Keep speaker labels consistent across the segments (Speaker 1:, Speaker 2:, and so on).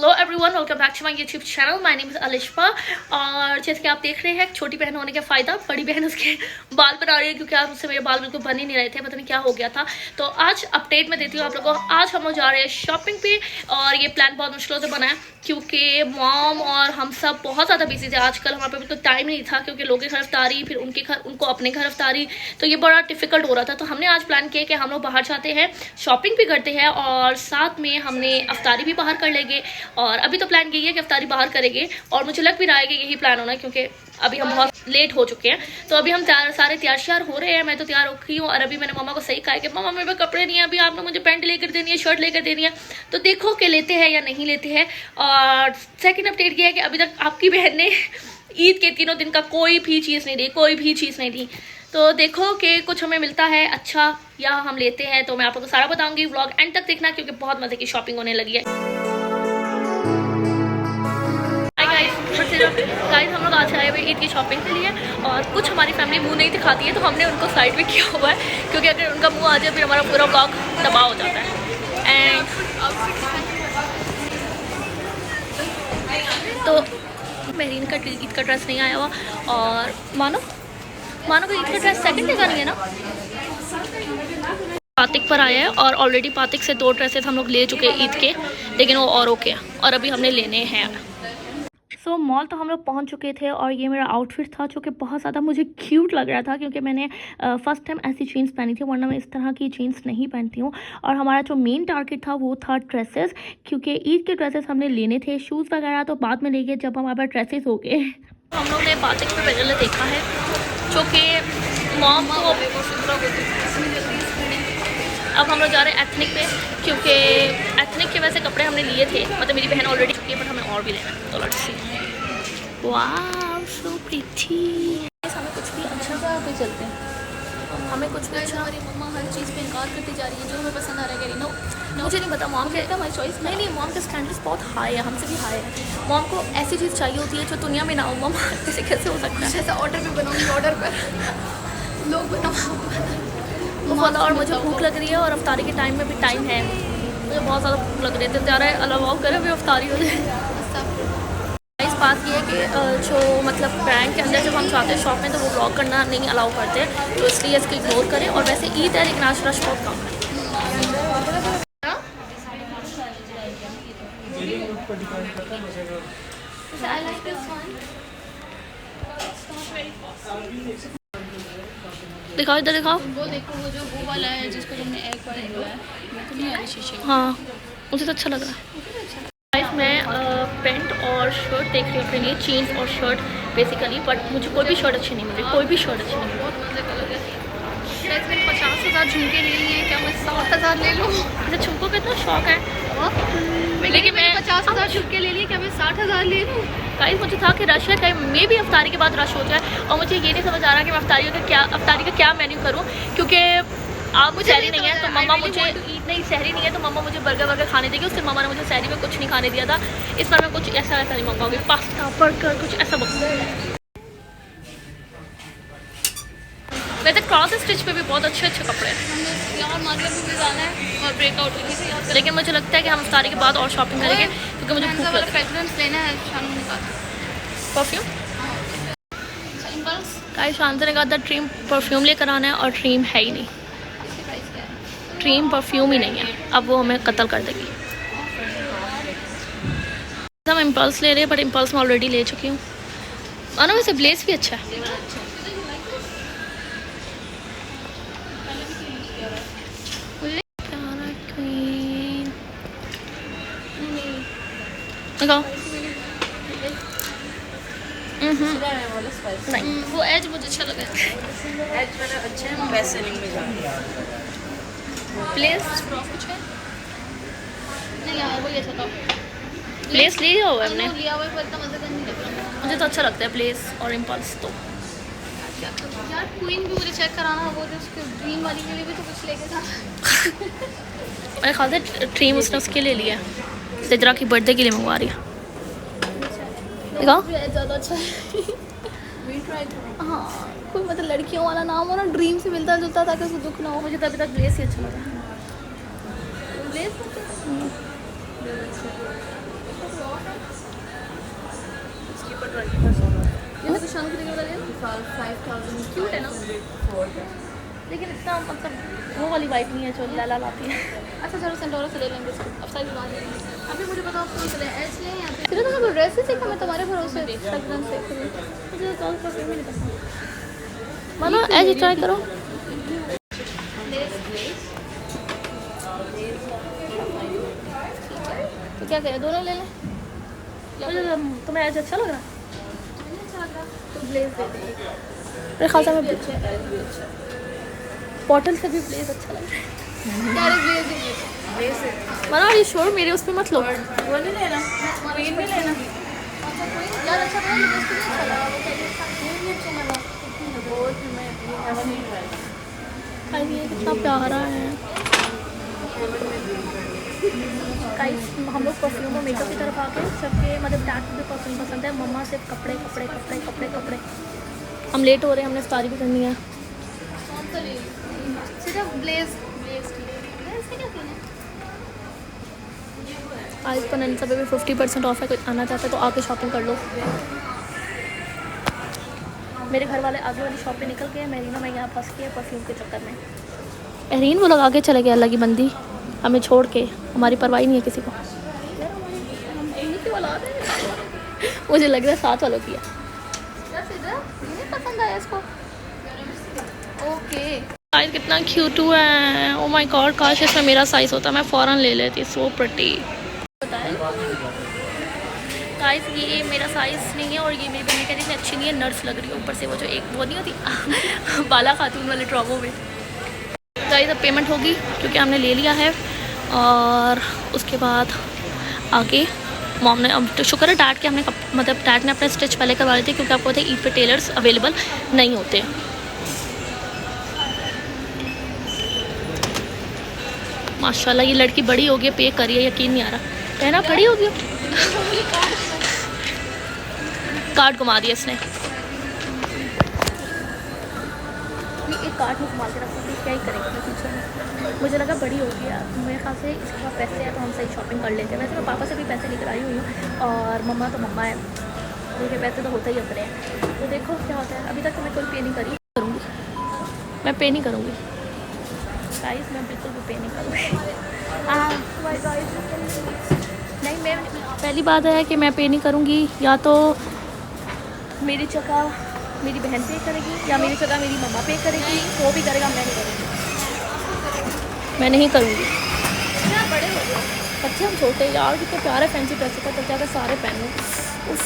Speaker 1: Hello everyone, welcome back to my YouTube channel. My name is Alisha. और जैसे कि आप देख रहे हैं, छोटी बहन होने का फ़ायदा, बड़ी बहन उसके बाल बना रही है क्योंकि आज उससे मेरे बाल बिल्कुल बन ही नहीं रहे थे, पता नहीं क्या हो गया था। तो आज अपडेट मैं देती हूँ आप लोगों को। आज हम लोग जा रहे हैं शॉपिंग पे और ये प्लान बहुत मुश्किलों से बना है क्योंकि मॉम और हम सब बहुत ज़्यादा बिजी थे आजकल। हमारे पे बिल्कुल टाइम नहीं था क्योंकि लोगों के घर अफ्तारी, फिर उनके घर, उनको अपने घर अफ्तारी, तो ये बड़ा डिफिकल्ट हो रहा था। तो हमने आज प्लान किया कि हम लोग बाहर जाते हैं, शॉपिंग भी करते हैं और साथ में हमने अफ्तारी भी बाहर कर लेंगे। और अभी तो प्लान यही है कि अफ्तारी बाहर करेंगे और मुझे लग भी रहा है कि यही प्लान होना है क्योंकि अभी हम बहुत लेट हो चुके हैं। तो अभी हम सारे तैयार श्यार हो रहे हैं। मैं तो तैयार हो गई हूँ और अभी मैंने मम्मा को सही कहा है कि मम्मा मेरे पास कपड़े नहीं है, अभी आपने मुझे पैंट लेकर देनी है, शर्ट लेकर देनी है। तो देखो कि लेते हैं या नहीं लेते हैं। और सेकेंड अपडेट ये है कि अभी तक आपकी बहन ने ईद के 3 दिन का कोई भी चीज़ नहीं दी, कोई भी चीज़ नहीं दी। तो देखो कि कुछ हमें मिलता है अच्छा या हम लेते हैं। तो मैं आप लोगों को सारा बताऊंगी, व्लॉग एंड तक देखना क्योंकि बहुत मजे की शॉपिंग होने लगी है। गाइस हम लोग आज आए हुए ईद की शॉपिंग के लिए और कुछ हमारी फैमिली मुंह नहीं दिखाती है तो हमने उनको साइड में किया हुआ है क्योंकि अगर उनका मुंह आ जाए फिर हमारा पूरा ब्लॉग तबाह हो जाता है। एंड तो मेरीन का ईद का ड्रेस नहीं आया हुआ और मानो का ईद का ड्रेस सेकंड डे का नहीं है ना, पातिक पर आया है और ऑलरेडी पातिक से 2 ड्रेसेस हम लोग ले चुके हैं ईद के, लेकिन वो और ओके और अभी हमने लेने हैं। सो मॉल तो हम लोग पहुंच चुके थे और ये मेरा आउटफिट था जो कि बहुत ज़्यादा मुझे क्यूट लग रहा था क्योंकि मैंने फर्स्ट टाइम ऐसी जीन्स पहनी थी, वरना मैं इस तरह की जीन्स नहीं पहनती हूँ। और हमारा जो मेन टारगेट था वो था ड्रेसेस, क्योंकि ईद के ड्रेसेस हमने लेने थे। शूज़ वगैरह तो बाद में लेंगे जब हमारे पास ड्रेसेस हो गए। हम लोग ने पातिक पे पहले देखा है जो कि मॉम को अब हम लोग जा रहे हैं एथनिक पे क्योंकि एथनिक के वैसे कपड़े हमने लिए थे, मतलब मेरी बहन ऑलरेडी चुकी है बट हमें और भी लेना है। तो let's see. Wow so pretty. हमें कुछ भी अच्छा सा पे चलते हैं, हमें कुछ भी अच्छा। हमारी मम्मा हर चीज़ पे इनकार करती जा रही है जो हमें पसंद आ रहा है। नो मुझे नहीं पता मॉम कहता हमारी चॉइस नहीं, मॉम के स्टैंडर्ड्स बहुत हाई है, हमसे भी हाई है। मॉम को ऐसी चीज़ चाहिए होती है जो दुनिया में ना हो। मॉम ऐसे कैसे हो सकता है? ऐसा ऑर्डर पे बनाऊँगी, ऑर्डर पर लोग बनाओ बहुत। और मुझे भूख लग रही है और अफ्तारी के टाइम में भी टाइम है, मुझे बहुत ज़्यादा भूख लग रही है। तो जा रहा है अलाउ करे भी अफ्तारी हो जाए। इस बात ये है कि जो मतलब बैंक के अंदर जब हम जाते हैं शॉप में तो वो ब्लॉग करना नहीं अलाउ करते, तो इसलिए इसको इग्नोर करें। और वैसे ईद है लेकिन आज रश बहुत कम है। दिखाओ, इधर दिखाओ। वो देखो, वो वाला है जिसको तुमने एक बार है, तो नहीं है शीशे। हाँ मुझे तो अच्छा लग रहा है। गाइस मैं पैंट और शर्ट देख रही हूँ अपने लिए, जीन्स और शर्ट बेसिकली, बट मुझे कोई भी शर्ट अच्छी नहीं मिली, कोई भी शर्ट अच्छी नहीं मिली। बहुत मजे का लग रहा है। मैंने 50,000 झुमके ले लिए, क्या मैं 60,000 ले लूँ? मुझे झुमकों का इतना शौक है लेकिन मैं 50,000 झुमके ले लिए, क्या मैं 60,000 ले लूँ? गाइस मुझे था कि रश है, कहीं मे भी अफ्तारी के बाद रश हो जाए और मुझे ये नहीं समझ आ रहा कि मैं अफ्तारी का क्या मेन्यू करूँ क्योंकि आप मुझे सहरी नहीं है तो मम्मा मुझे ईद नहीं, सहरी नहीं है तो मम्मा मुझे बर्गर खाने देगी। उससे मम्मा ने मुझे सहरी में कुछ नहीं खाने दिया था, इस बार मैं कुछ ऐसा नहीं मंगाऊंगी, पास्ता बर्गर कुछ ऐसा मंगाऊंगी। वैसे क्रॉस स्टिच पे भी बहुत अच्छे कपड़े हैं और मार्केट में भी जाना है और ब्रेकआउट भी नहीं, लेकिन मुझे लगता है कि हम अफ्तारी के बाद और शॉपिंग करेंगे क्योंकि मुझे भूख लग रही है। लेना है परफ्यूम। गाइस शांति ने कहा था ड्रीम परफ्यूम लेकर आना है और ड्रीम है ही नहीं, ड्रीम परफ्यूम ही नहीं है। अब वो हमें कत्ल कर देगी। हम इम्पल्स ले रहे हैं बट इम्पल्स में ऑलरेडी ले चुकी हूँ। मानो वैसे ब्लेस भी अच्छा है। नहीं वो एज मुझे अच्छा लगा,
Speaker 2: एज वाला अच्छा है। मैं बेस्ट सेलिंग में जाऊंगी।
Speaker 1: प्लेस
Speaker 2: कुछ है
Speaker 1: नहीं यार, वही अच्छा था। प्लेस लिया हुआ है हमने,
Speaker 2: लिया हुआ है पर इतना मज़े का नहीं लग रहा
Speaker 1: मुझे तो अच्छा लगता है प्लेस और इम्पल्स। तो
Speaker 2: यार क्वीन भी मुझे चेक कराना है, वो जो उसके ड्रीम वाली के लिए भी तो कुछ लेके था।
Speaker 1: मेरे ख्याल से ड्रीम उसने उसके लिए लिया, सिद्रा की बर्थडे के लिए मंगवा रही है। देखो
Speaker 2: ज़्यादा अच्छा है। हाँ कोई मतलब लड़कियों वाला नाम हो ना, ड्रीम से मिलता जुलता ताकि उसको दुख ना हो।
Speaker 1: मुझे तो अभी तक ब्लेस ही अच्छा लगा।
Speaker 2: ब्लेस
Speaker 1: रही है।
Speaker 2: ये तो शाम के लिए वाला है 5000
Speaker 1: क्यूट है ना, लेकिन इतना मतलब वो वाली वाइट नहीं है जो लाला लाती है।
Speaker 2: अच्छा चलो सेंटोरा से ले लेंगे इसको, अब साइज बना लेंगे। अभी मुझे बताओ कौन सा लें, एच लें या फिर तो ड्रेस ही देखो, मैं तुम्हारे भरोसे एकदम से
Speaker 1: मुझे तो परफ्यूम ही नहीं पसंद। मानो ऐसे ट्राई करो।
Speaker 2: तो क्या करें, दोनों ले लें?
Speaker 1: मुझे तुम्हें ऐसे अच्छा लग रहा है?
Speaker 2: तो ब्लेज दे दें।
Speaker 1: मेरे ख्याल से मैं बॉटल से भी ब्लेज अच्छा लग रहा है। मानो ये शोर मेरे उस पर मत लो।
Speaker 2: वो नहीं लेना, ग्रीन नहीं लेना। अच्छा कोई यार अच्छा बना, लेकिन इसको नहीं अच्छा लगा, वो ग्रीन नहीं अच्छा लगा। वो मैं
Speaker 1: ये कितना प्यारा है। गाइस हम लोग परफ्यूम और मेकअप की तरफ आ गए। सबके मतलब डैड को भी परफ्यूम पसंद है, मम्मा सिर्फ कपड़े कपड़े कपड़े कपड़े कपड़े। हम लेट हो रहे हैं, हमने इफ्तारी भी करनी है।
Speaker 2: कौन सा ले सिर्फ ब्लेज से क्या करना है?
Speaker 1: आज पर नैनीता पे भी 50% ऑफ है, कोई आना चाहता है तो आके शॉपिंग कर लो। मेरे घर वाले आगे वाली शॉप पे निकल गए, मेरीना मैं यहाँ फंस गई परफ्यूम के चक्कर में। एहरीन वो लोग आगे चले गए, अल्लाह की बंदी हमें छोड़ के, हमारी परवाही नहीं है किसी को। मुझे लग रहा है साथ वालों की है।
Speaker 2: पसंद आया इसको। ओके
Speaker 1: साइज कितना क्यूट है, ओ माय गॉड, काश इसमें मेरा साइज होता, मैं फ़ौरन ले लेती। So pretty. गाइस ये मेरा साइज़ नहीं है और ये मेरी बहन कह रही थी अच्छी नहीं है, नर्स लग रही है। ऊपर से वो जो एक वो नहीं होती बाला खातून वाले ड्रामों में। गाइस अब पेमेंट होगी क्योंकि हमने ले लिया है, और उसके बाद आगे मॉम ने, अब तो शुक्र है डैड के हमने मतलब डैड ने अपने स्टिच पहले करवा लिए थे, क्योंकि आपको पता है ईद पे टेलर्स अवेलेबल नहीं होते। माशाल्लाह ये लड़की बड़ी हो गई, पे करी है, यकीन नहीं आ रहा। कहना बड़ी हो गई, कार्ड घुमा दिया इसने। एक कार्ड में संभाल के रखती थी, क्या ही करेंगे मैं फ्यूचर में। मुझे लगा बड़ी हो गई यार, मेरे ख्याल से इसके पास पैसे हैं तो हम सही शॉपिंग कर लेते हैं। वैसे मैं पापा से भी पैसे लेकर आई हुई हूँ, और मम्मा तो मम्मा है, उनके पैसे तो होते ही अपने हैं। तो देखो क्या होता है। अभी तक तो मैं कोई पे नहीं करूँगी, मैं पे नहीं करूँगी गाइस, मैं बिल्कुल भी पे नहीं करूँगी। नहीं, मैं पहली बात है कि मैं पे नहीं करूँगी, या तो मेरी जगह मेरी बहन पे करेगी या मेरी जगह मेरी मम्मा पे करेगी, वो भी करेगा, मैं नहीं करूँगी, मैं नहीं करूँगी।
Speaker 2: बड़े हो गए
Speaker 1: बच्चे हम छोटे यार, कितने प्यारे फैंसी ड्रेस का, तब जाकर सारे पहनो। उफ,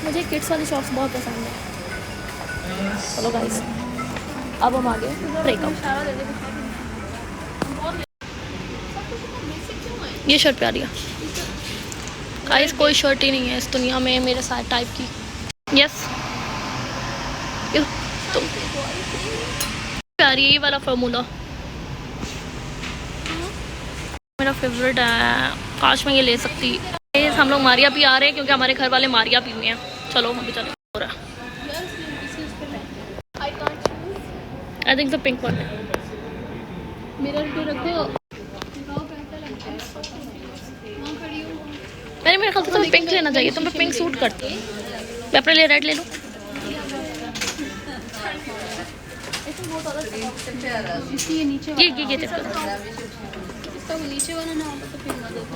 Speaker 1: मुझे किड्स वाली शॉप्स बहुत पसंद है। चलो गाइस अब हम आगे ब्रेकअप। ये शर्ट प्यारी है गाइस, कोई शर्ट ही नहीं है इस दुनिया में मेरे साथ टाइप की। यस तो प्यारी है ये वाला फार्मूला, मेरा फेवरेट है, काश मैं ये ले सकती। हम लोग मारिया पी आ रहे हैं क्योंकि हमारे घर वाले मारिया पी हुए हैं। चलो हम भी चलो हो रहा है। I think the pink one.
Speaker 2: Mirror पे रखो,
Speaker 1: मेरे ख्याल से तुम्हें पिंक लेना चाहिए, तुम्हें पिंक सूट करती है। मैं अपने लिए रेड ले लूँ।
Speaker 2: ये नीचे
Speaker 1: ये देखो,
Speaker 2: इसका नीचे वाला ना होता तो फिर ना देखो।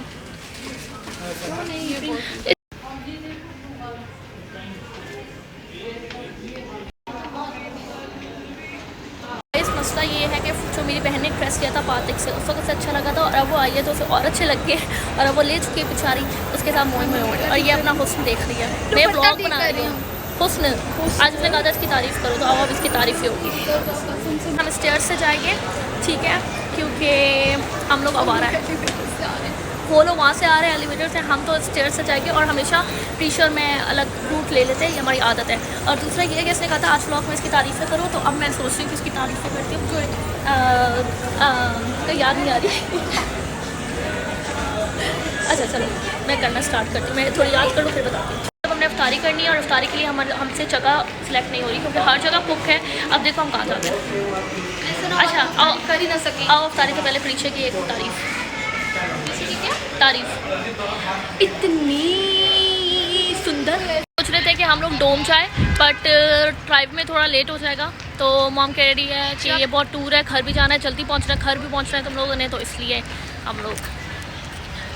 Speaker 1: इस मसला ये है कि जो मेरी बहन ने ड्रेस लिया था पातिक से, उस वक्त से अच्छा लगा था, और अब वो आई है तो उसे और अच्छे लग गए, और अब वो ले चुकी है बेचारी, उसके साथ मोह में हो गई, और ये अपना हुस्न देख रही है। मैं ब्लॉग बना रही हूँ, हुस्न। आज उसने कहा था इसकी तारीफ़ करो, तो अब इसकी तारीफ़ ही होगी। हम स्टेयर से जाएंगे, ठीक है, क्योंकि हम लोग अब आ रहा है, वो लोग वहाँ से आ रहे हैं एलिवेटर से, हम तो स्टेयर से जाएंगे। और हमेशा टीशर में अलग रूट ले लेते हैं, ये हमारी आदत है। और दूसरा ये है कि इसने कहा था आज व्लॉग में इसकी तारीफ़ें करो, तो अब मैं सोच रही हूँ कि इसकी तारीफ़ें करती हूँ, जो याद नहीं आ रही। अच्छा चलो मैं करना स्टार्ट करती हूँ, मैं थोड़ी याद कर लूँ फिर बताती हूँ। अब हमने इफ्तारी करनी है, और इफ्तारी के लिए हमसे जगह सेलेक्ट नहीं हो रही क्योंकि हर जगह बुक है। अब देखो हम कहाँ जाते हैं। अच्छा आओ,
Speaker 2: कर ही ना सके।
Speaker 1: आओ इफ्तारी से पहले पीछे की एक तारीफ इतनी सुंदर। सोच रहे थे कि हम लोग डोम जाए, बट ड्राइव में थोड़ा लेट हो जाएगा। तो मॉम कह रही है कि ये बहुत टूर है, घर भी जाना है, जल्दी पहुंचना है, घर भी पहुंचना है तुम लोगों ने, तो इसलिए हम लोग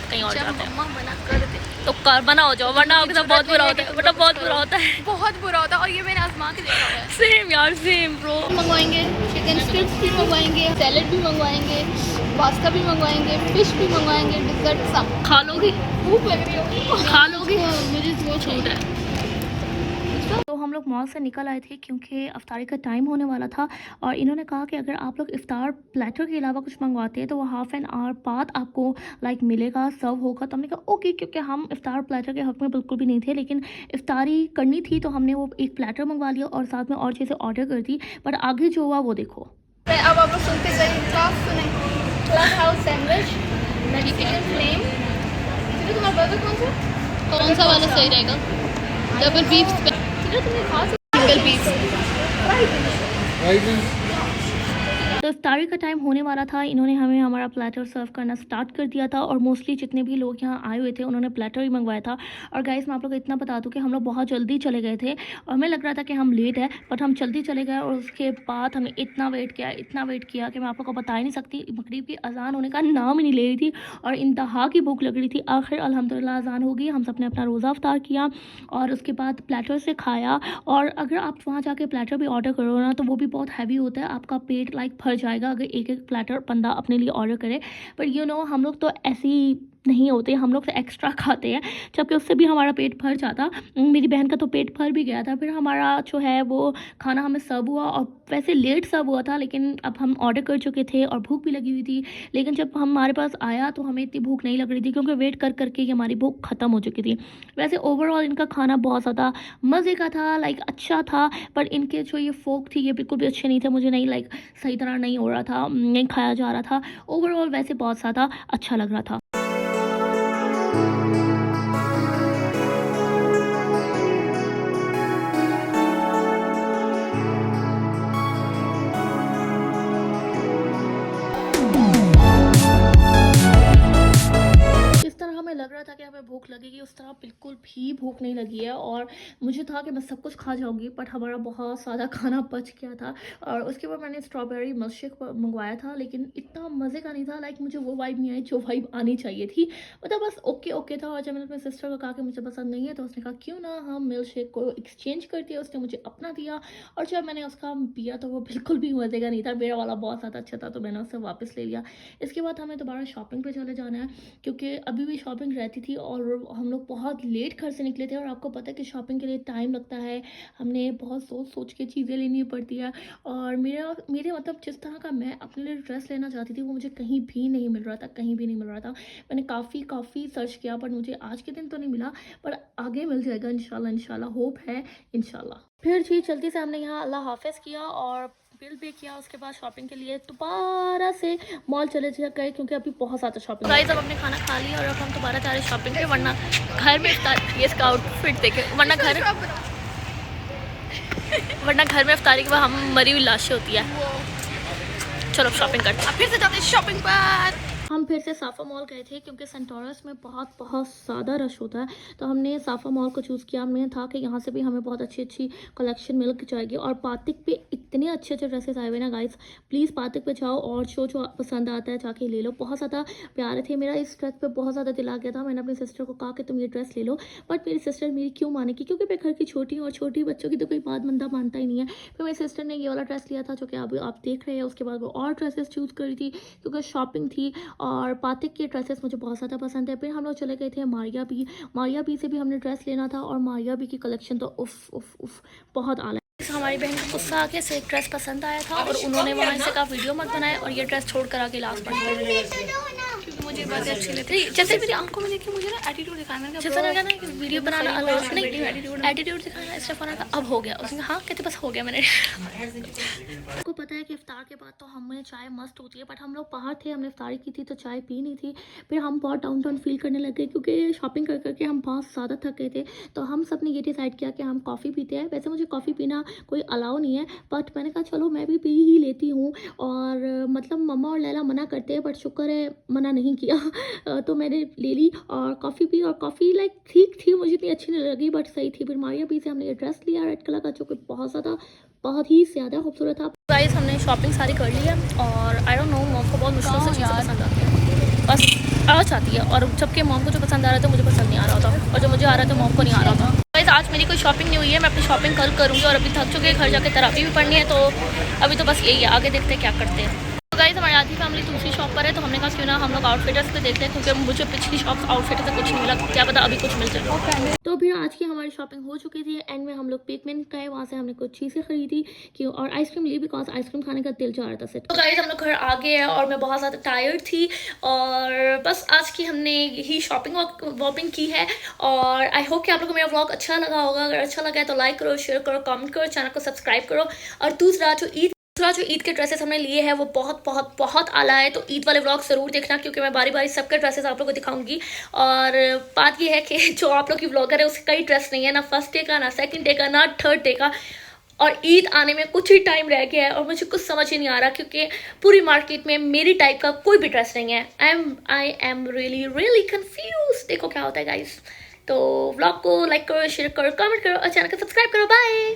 Speaker 1: कहीं और जाते हैं।
Speaker 2: बना कर दे
Speaker 1: तो कर बना हो जाओ, वरना आपके साथ बहुत बुरा होता है, वरना बहुत बुरा होता है।
Speaker 2: बहुत बुरा होता है। और ये मैंने आजमा के देखा है।
Speaker 1: सेम यार, सेम ब्रो।
Speaker 2: मंगवाएंगे चिकन स्ट्रिप्स भी मंगवाएंगे, सैलेड भी मंगवाएंगे, पास्ता भी मंगवाएंगे, फिश भी मंगवाएंगे, डिजर्ट सब।
Speaker 1: खा लोगी?
Speaker 2: भूख लग रही होगी।
Speaker 1: खा लोगी?
Speaker 2: मुझे वो छूट है।
Speaker 1: तो हम लोग मॉल से निकल आए थे क्योंकि इफ्तारी का टाइम होने वाला था, और इन्होंने कहा कि अगर आप लोग इफ्तार प्लेटर के अलावा कुछ मंगवाते हैं तो वो हाफ़ एन आवर बाद आपको लाइक मिलेगा, सर्व होगा। तो हमने कहा ओके, क्योंकि हम इफ्तार प्लेटर के हक़ में बिल्कुल भी नहीं थे, लेकिन इफ्तारी करनी थी तो हमने वो एक प्लेटर मंगवा लिया और साथ में और चीज़ें ऑर्डर कर दी। पर आगे जो हुआ वो देखो।
Speaker 2: अब आप लोग सुनते गए क्लास सुने, club house sandwich, Mexican flame. तुम्हारा बर्गर कौन सा वाला सही रहेगा? डबल बीफ, तुमने खा सिंगल पीस
Speaker 1: तो इफ्तारी का टाइम होने वाला था, इन्होंने हमें हमारा प्लेटर सर्व करना स्टार्ट कर दिया था, और मोस्टली जितने भी लोग यहाँ आए हुए थे उन्होंने प्लेटर ही मंगवाया था। और गाइस मैं आप लोग को इतना बता दूं कि हम लोग बहुत जल्दी चले गए थे, और हमें लग रहा था कि हम लेट है, बट हम जल्दी चले गए। और उसके बाद हमें इतना वेट किया कि मैं आप लोग को बता ही नहीं सकती। मगरिब की अजान होने का नाम ही नहीं ले रही थी, और इंतहा की भूख लग रही थी। आखिर अल्हम्दुलिल्लाह अजान हो गई, हम सब ने अपना रोज़ा अफ्तार किया, और उसके बाद प्लेटर से खाया। और अगर आप वहाँ जाके प्लेटर भी ऑर्डर करो ना, तो वो भी बहुत हैवी होता है, आपका पेट लाइक भर जाएगा अगर एक एक प्लेटर बंदा अपने लिए ऑर्डर करे। पर यू नो हम लोग तो ऐसे ही नहीं होते, हम लोग तो एक्स्ट्रा खाते हैं, जबकि उससे भी हमारा पेट भर जाता। मेरी बहन का तो पेट भर भी गया था। फिर हमारा जो है वो खाना हमें सर्व हुआ, और वैसे लेट सर्व हुआ था, लेकिन अब हम ऑर्डर कर चुके थे और भूख भी लगी हुई थी। लेकिन जब हमारे पास आया तो हमें इतनी भूख नहीं लग रही थी, क्योंकि वेट कर करके ही हमारी भूख ख़त्म हो चुकी थी। वैसे ओवरऑल इनका खाना बहुत ज़्यादा मज़े का था, लाइक अच्छा था। पर इनके जो ये फोक थी ये बिल्कुल भी अच्छे नहीं थे, मुझे नहीं लाइक सही तरह नहीं हो रहा था, नहीं खाया जा रहा था। ओवरऑल वैसे बहुत ज़्यादा अच्छा लग रहा था। लग रहा था कि हमें भूख लगेगी, उस तरह बिल्कुल भी भूख नहीं लगी है। और मुझे था कि मैं सब कुछ खा जाऊंगी, बट हमारा बहुत सारा खाना बच गया था। और उसके बाद मैंने स्ट्रॉबेरी मिल्कशेक मंगवाया था, लेकिन इतना मज़े का नहीं था, लाइक मुझे वो वाइब नहीं आई जो वाइब आनी चाहिए थी। मतलब बस ओके ओके था। और जब मैंने अपने सिस्टर को कहा कि मुझे पसंद नहीं है, तो उसने कहा क्यों ना हम मिल्कशेक को एक्सचेंज कर दिया। उसने मुझे अपना दिया, और जब मैंने उसका पिया तो वो बिल्कुल भी मज़े का नहीं था, मेरा वाला बहुत ज़्यादा अच्छा था, तो मैंने उससे वापस ले लिया। इसके बाद हमें दोबारा शॉपिंग पर चले जाना है, क्योंकि अभी भी शॉपिंग रहती थी, और हम लोग बहुत लेट घर से निकले थे। और आपको पता है कि शॉपिंग के लिए टाइम लगता है, हमने बहुत सोच के चीज़ें लेनी पड़ती है। और मेरे मतलब जिस तरह का मैं अपने लिए ड्रेस लेना चाहती थी वो मुझे कहीं भी नहीं मिल रहा था, कहीं भी नहीं मिल रहा था। मैंने काफ़ी सर्च किया, पर मुझे आज के दिन तो नहीं मिला, पर आगे मिल जाएगा इंशाल्लाह, होप है इंशाल्लाह। फिर जी जल्दी से हमने यहाँ अल्लाह हाफिज़ किया और बिल पे किया। उसके बाद शॉपिंग के लिए दोबारा से मॉल चले गए, क्योंकि अभी बहुत ज़्यादा शॉपिंग। गाइस अब हमने खाना खा लिया, और अब हम दोबारा जा रहे हैं शॉपिंग पे, वरना घर में ये इसका आउटफिट देखे, वरना घर में इफ्तारी के बाद हम मरी हुई लाशें होती है। चलो शॉपिंग करते हैं, फिर से जाते हैं शॉपिंग पर। हम फिर से साफा मॉल गए थे, क्योंकि सेंटोरस में बहुत ज़्यादा रश होता है, तो हमने साफा मॉल को चूज़ किया। हमें था कि यहाँ से भी हमें बहुत अच्छी कलेक्शन मिल जाएगी। और पातिक पे इतने अच्छे ड्रेसेस आए हुए ना गाइस, प्लीज़ पातिक पे जाओ और जो पसंद आता है जाके ले लो। बहुत ज़्यादा प्यारे थे, मेरा इस ड्रेस पे बहुत ज़्यादा दिल आ गया था। मैंने अपनी सिस्टर को कहा कि तुम ये ड्रेस ले लो, बट मेरी सिस्टर मेरी क्यों मानेगी, क्योंकि मैं घर की छोटी हूँ, और छोटी बच्चों की तो कोई बात बंदा मानता ही नहीं है। फिर मेरी सिस्टर ने ये वाला ड्रेस लिया था, जो कि अभी आप देख रहे हैं। उसके बाद वो और ड्रेसेस चूज़ करी थी, क्योंकि शॉपिंग थी। और पातिक के ड्रेसेस मुझे बहुत ज़्यादा पसंद है। फिर हम लोग चले गए थे मारिया बी से भी हमने ड्रेस लेना था, और मारिया बी की कलेक्शन तो उफ बहुत आला। हमारी बहन को गुस्सा आके से एक ड्रेस पसंद आया था, और उन्होंने वहाँ से कहा वीडियो मत बनाए, और ये ड्रेस छोड़ कर आके लास्ट पड़ गया, क्योंकि मुझे बातें अच्छी लगती है। जैसे मेरी आंखों में देखी मुझे ना एटीट्यूड दिखाना, जैसा लगा ना कि वीडियो बनाना अलाउड नहीं, एटीट्यूड दिखाना इस्तेफाना का अब हो गया। उसने हाँ कहते बस हो गया मैंने। आपको पता है कि इफ्तार के बाद तो हमें चाय मस्त होती है, बट हम लोग बाहर थे, हमने इफ्तारी की थी तो चाय पी नहीं थी। फिर हम बहुत डाउन फील करने लगे, क्योंकि शॉपिंग कर करके हम बहुत ज़्यादा थक गए थे। तो हम सब ने ये डिसाइड किया कि हम कॉफ़ी पीते हैं। वैसे मुझे कॉफ़ी पीना कोई अलाउ नहीं है, बट मैंने कहा चलो मैं भी पी ही लेती हूँ। और मतलब मम्मा और लैला मना करते हैं, बट शुक्र है मना नहीं नहीं किया तो मैंने ले ली और कॉफ़ी पी, और कॉफ़ी लाइक ठीक थी, मुझे इतनी अच्छी नहीं लगी बट सही थी। फिर मारिया बी से हमने ये ड्रेस लिया रेड कलर का, जो कि बहुत ही ज़्यादा खूबसूरत था। गाइस हमने शॉपिंग सारी कर ली है और आई डोंट नो मॉम को बहुत मुश्किल से चीज़ें पसंद आती है, बस आ चाहती है, और जबकि मॉम को जो पसंद आ रहा था मुझे पसंद नहीं आ रहा था, और जो मुझे आ रहा था मॉम को नहीं आ रहा था। गाइस आज मेरी कोई शॉपिंग नहीं हुई है, मैं अपनी शॉपिंग कल करूँगी, और अभी थक चुके हैं, घर जाके तेरापी भी पढ़नी है, तो अभी तो बस यही है, आगे देखते हैं क्या करते हैं। तो गाइस हमारी आधी फैमिली दूसरी शॉप पर है, तो हमने कहा क्यों ना हम लोग आउटफिटर्स पे देखते हैं, क्योंकि मुझे पिछली शॉप आउटफिट से कुछ नहीं मिला, क्या पता अभी कुछ मिल जाए। तो फिर आज की हमारी शॉपिंग हो चुकी थी, एंड में हम लोग पिकमेंट गए, वहाँ से हमने कुछ चीज़ें खरीदी क्यों, और आइसक्रीम ली बिकॉज आइसक्रीम खाने का दिल चाह रहा था सेट। तो गाइस हम लोग घर आ गए हैं और मैं बहुत ज़्यादा टायर्ड थी, और बस आज की हमने यही शॉपिंग वॉपिंग की है, और आई होप कि आप लोगों को मेरा व्लॉग अच्छा लगा होगा। अगर अच्छा लगा है तो लाइक करो, शेयर करो, कमेंट करो, चैनल को सब्सक्राइब करो। और दूसरा जो ईद के ड्रेसेस हमने लिए हैं वो बहुत बहुत बहुत आला है, तो ईद वाले व्लॉग ज़रूर देखना, क्योंकि मैं बारी बारी सबके ड्रेसेस आप लोगों को दिखाऊंगी। और बात ये है कि जो आप लोग की व्लॉगर है उसका कई ड्रेस नहीं है, ना फर्स्ट डे का, ना सेकंड डे का, ना थर्ड डे का, और ईद आने में कुछ ही टाइम रह गया है, और मुझे कुछ समझ ही नहीं आ रहा, क्योंकि पूरी मार्केट में मेरी टाइप का कोई भी ड्रेस नहीं है। I am really confuse. देखो क्या होता है गाइस। तो व्लॉग को लाइक करो, शेयर करो, कमेंट करो, और चैनल को सब्सक्राइब करो। बाय।